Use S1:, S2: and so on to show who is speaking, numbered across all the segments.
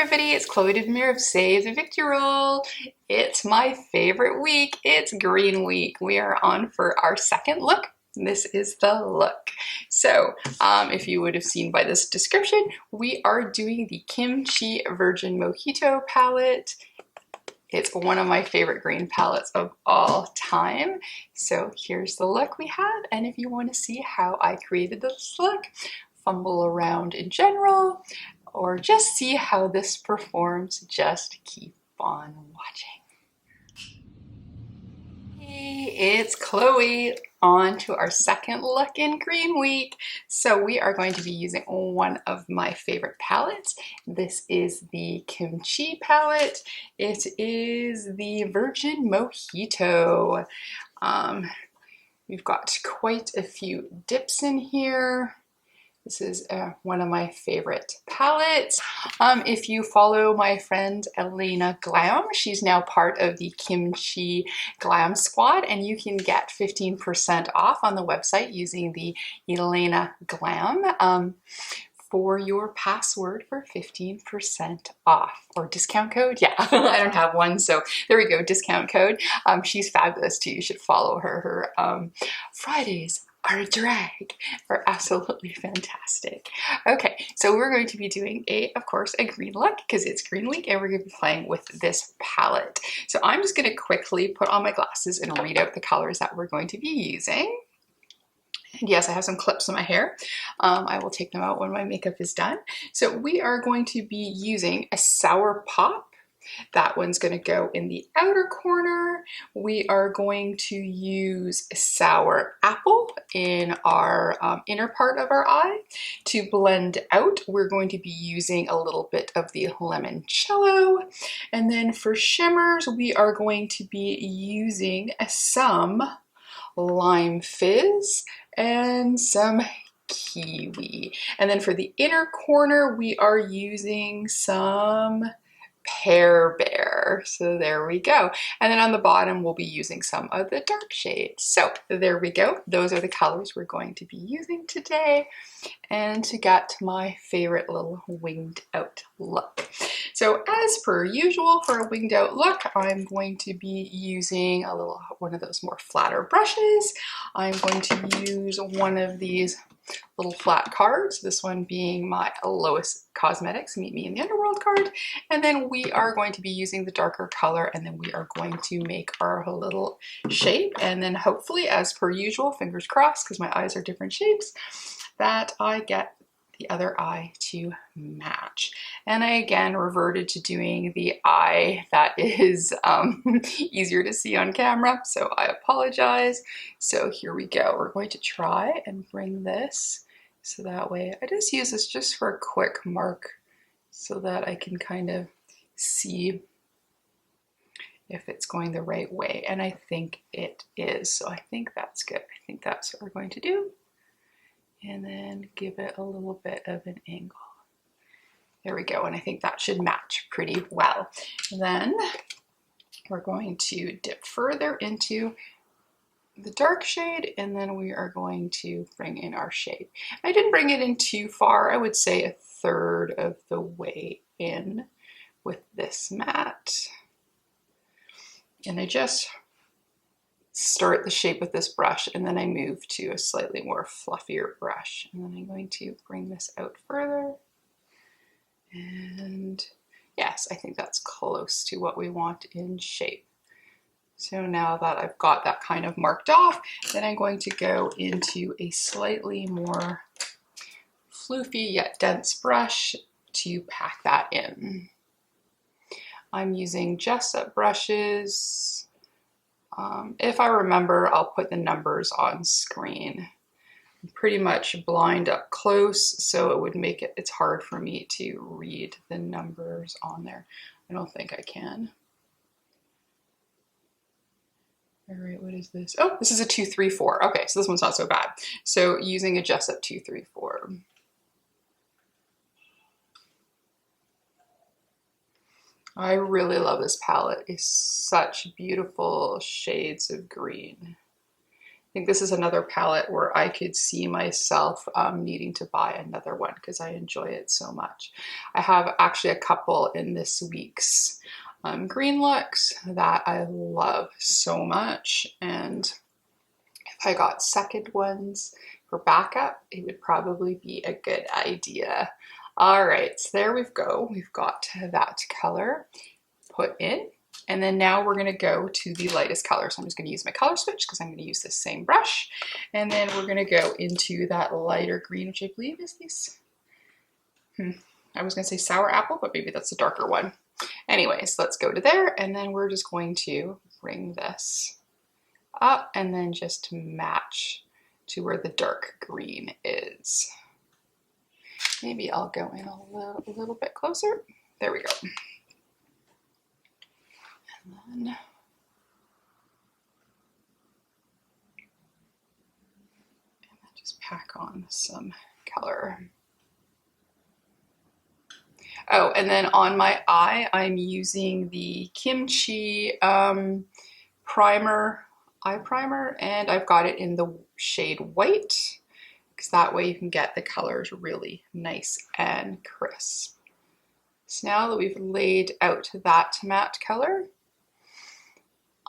S1: everybody, it's Chloe Demir of Save the Victory Roll. It's my favorite week. It's Green Week. We are on for our second look. This is the look. So if you would have seen by this description, we are doing the Kimchi Virgin Mojito palette. It's one of my favorite green palettes of all time. So here's the look we have. And if you want to see how I created this look, fumble around in general, or just see how this performs, just keep on watching. Hey, it's Chloe. On to our second look in Green Week. So we are going to be using one of my favorite palettes. This is the Kimchi palette. It is the Virgin Mojito. We've got quite a few dips in here. This is one of my favorite palettes. If you follow my friend Elena Glam, she's now part of the Kimchi Glam Squad, and you can get 15% off on the website using the Elena Glam for your password for 15% off, or discount code. Yeah, I don't have one, so there we go, discount code. She's fabulous too. You should follow her. Her Fridays are a drag are absolutely fantastic. Okay, so we're going to be doing of course, a green look because it's Green Week, and we're going to be playing with this palette. So I'm just going to quickly put on my glasses and read out the colors that we're going to be using. And yes, I have some clips in my hair. I will take them out when my makeup is done. So we are going to be using a Sour Pop. That one's going to go in the outer corner. We are going to use Sour Apple in our inner part of our eye. To blend out, we're going to be using a little bit of the Limoncello. And then for shimmers, we are going to be using some Lime Fizz and some Kiwi. And then for the inner corner, we are using some Pear Bear. So there we go. And then on the bottom, we'll be using some of the dark shades. So there we go. Those are the colors we're going to be using today. And to get my favorite little winged out look. So as per usual for a winged out look, I'm going to be using one of those more flatter brushes. I'm going to use one of these little flat cards, this one being my Lois Cosmetics Meet Me in the Underworld card. And then we are going to be using the darker color, and then we are going to make our little shape. And then hopefully, as per usual, fingers crossed, because my eyes are different shapes, that I get the other eye to match. And I again reverted to doing the eye that is easier to see on camera, so I apologize. So here we go. We're going to try and bring this so that way I just use this just for a quick mark so that I can kind of see if it's going the right way. And I think it is, so I think that's good. I think that's what we're going to do. And then give it a little bit of an angle. There we go, and I think that should match pretty well. Then we're going to dip further into the dark shade, and then we are going to bring in our shape. I didn't bring it in too far. I would say a third of the way in with this mat. And I just start the shape with this brush, and then I move to a slightly more fluffier brush. And then I'm going to bring this out further. And yes, I think that's close to what we want in shape. So now that I've got that kind of marked off, then I'm going to go into a slightly more floofy yet dense brush to pack that in. I'm using Jessup brushes. If I remember, I'll put the numbers on screen. I'm pretty much blind up close, so it would make it's hard for me to read the numbers on there. I don't think I can. All right, what is this? Oh, this is a 234. Okay, so this one's not so bad. So using a Jessup 234. I really love this palette. It's such beautiful shades of green. think this is another palette where I could see myself needing to buy another one because I enjoy it so much. I have actually a couple in this week's green looks that I love so much, and if I got second ones for backup, it would probably be a good idea. All right, so there we go. We've got that color put in. And then now we're gonna go to the lightest color. So I'm just gonna use my color switch because I'm gonna use this same brush. And then we're gonna go into that lighter green, which I believe is this. I was gonna say sour apple, but maybe that's a darker one. Anyways, let's go to there. And then we're just going to bring this up and then just match to where the dark green is. Maybe I'll go in a little bit closer. There we go. And then just pack on some color. Oh, and then on my eye, I'm using the Kimchi eye primer, and I've got it in the shade white, because that way you can get the colors really nice and crisp. So now that we've laid out that matte color,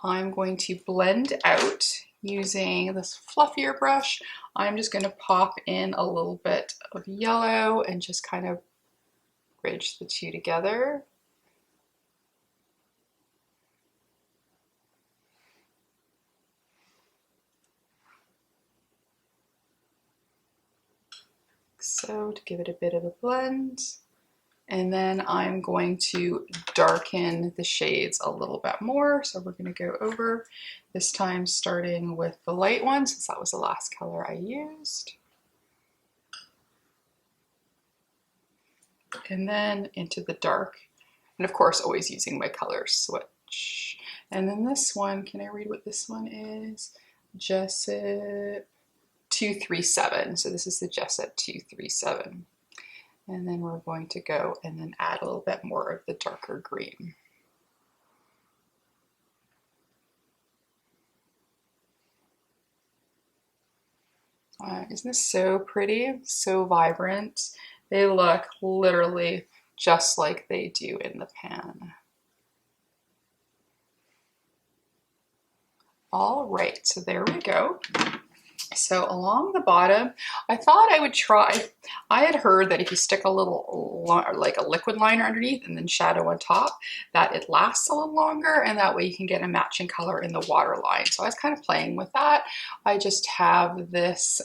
S1: I'm going to blend out using this fluffier brush. I'm just going to pop in a little bit of yellow and just kind of bridge the two together. So to give it a bit of a blend. And then I'm going to darken the shades a little bit more. So we're going to go over, this time starting with the light one, since that was the last color I used. And then into the dark. And of course, always using my color switch. And then this one, can I read what this one is? Jessup 237. So this is the Jessup 237. And then we're going to go and then add a little bit more of the darker green. Isn't this so pretty? So vibrant. They look literally just like they do in the pan. All right, so there we go. So along the bottom, I thought I would try, I had heard that if you stick a little, like a liquid liner underneath and then shadow on top, that it lasts a little longer, and that way you can get a matching color in the waterline. So I was kind of playing with that. I just have this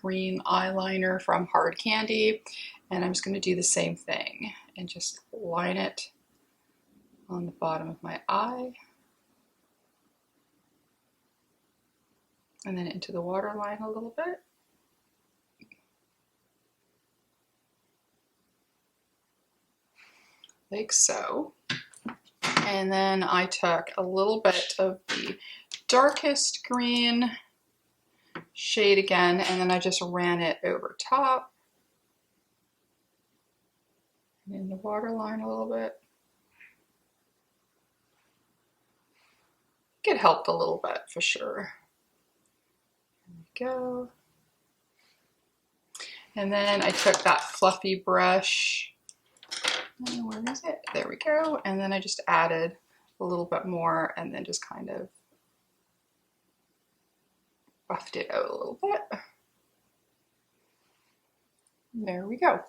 S1: green eyeliner from Hard Candy, and I'm just going to do the same thing and just line it on the bottom of my eye. And then into the waterline a little bit. Like so. And then I took a little bit of the darkest green shade again, and then I just ran it over top. And in the waterline a little bit. It helped a little bit for sure. Go. And then I took that fluffy brush, and where is it? There we go. And then I just added a little bit more and then just kind of buffed it out a little bit. There we go.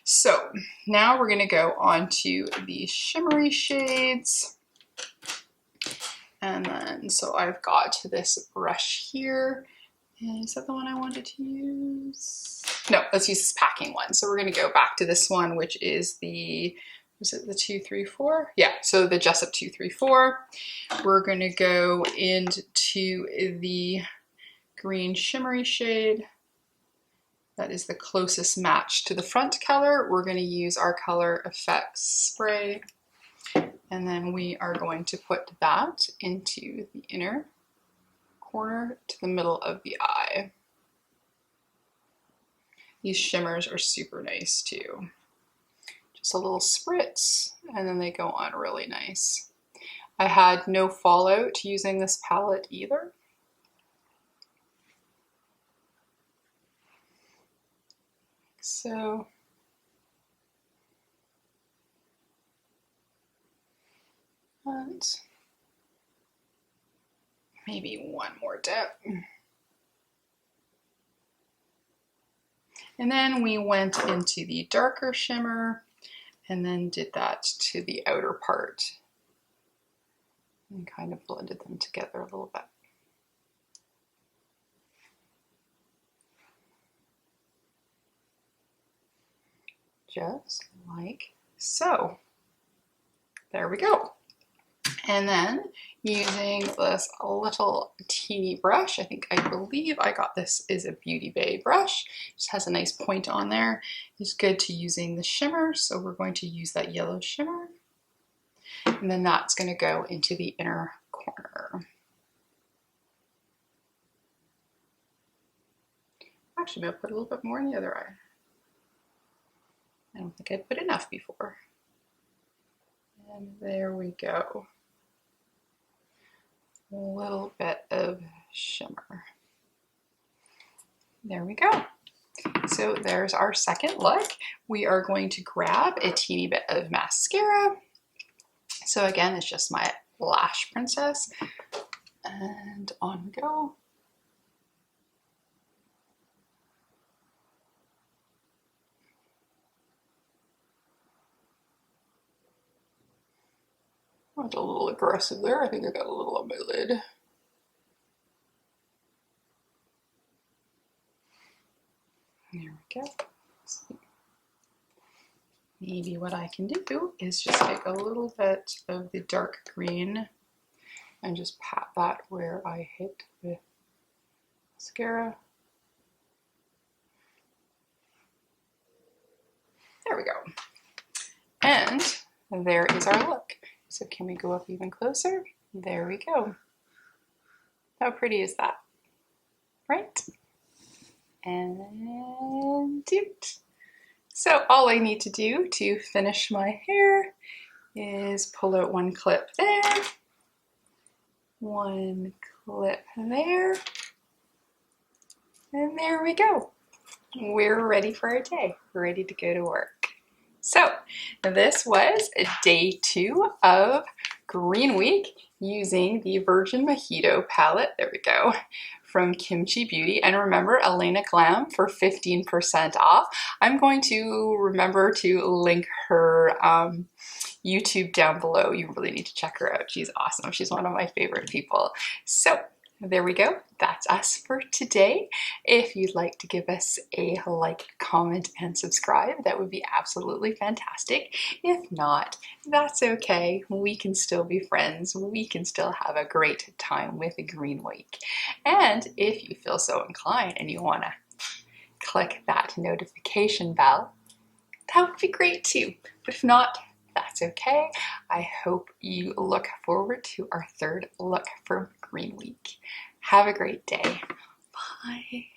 S1: So now we're going to go on to the shimmery shades. And then, so I've got this brush here. Is that the one I wanted to use? No, let's use this packing one. So we're going to go back to this one, which is the, was it the 234? Yeah, so the Jessup 234. We're going to go into the green shimmery shade. That is the closest match to the front color. We're going to use our Color Effects spray. And then we are going to put that into the inner corner to the middle of the eye. These shimmers are super nice too. Just a little spritz, and then they go on really nice. I had no fallout using this palette either. So and maybe one more dip. And then we went into the darker shimmer and then did that to the outer part and kind of blended them together a little bit. Just like so. There we go. And then using this little teeny brush, I believe I got this is a Beauty Bay brush, just has a nice point on there. It's good to using the shimmer, so we're going to use that yellow shimmer. And then that's going to go into the inner corner. Actually, maybe I'll put a little bit more in the other eye. I don't think I'd put enough before. And there we go. A little bit of shimmer. There we go. So there's our second look. We are going to grab a teeny bit of mascara. So again, it's just my Lash Princess. And on we go. I went a little aggressive there. I think I got a little on my lid. There we go. Maybe what I can do is just take a little bit of the dark green and just pat that where I hit with mascara. There we go. And there is our look. So can we go up even closer? There we go. How pretty is that? Right? And doot. So all I need to do to finish my hair is pull out one clip there, one clip there, and there we go. We're ready for our day. We're ready to go to work. So this was day 2 of Green Week using the Virgin Mojito palette. There we go. From Kimchi Beauty. And remember, Elena Glam for 15% off. I'm going to remember to link her YouTube down below. You really need to check her out. She's awesome. She's one of my favorite people. So there we go. That's us for today. If you'd like to give us a like, comment, and subscribe, that would be absolutely fantastic. If not, that's okay. We can still be friends. We can still have a great time with Green Week. And if you feel so inclined and you want to click that notification bell, that would be great too. But if not, that's okay. I hope you look forward to our third look for Green Week. Have a great day. Bye.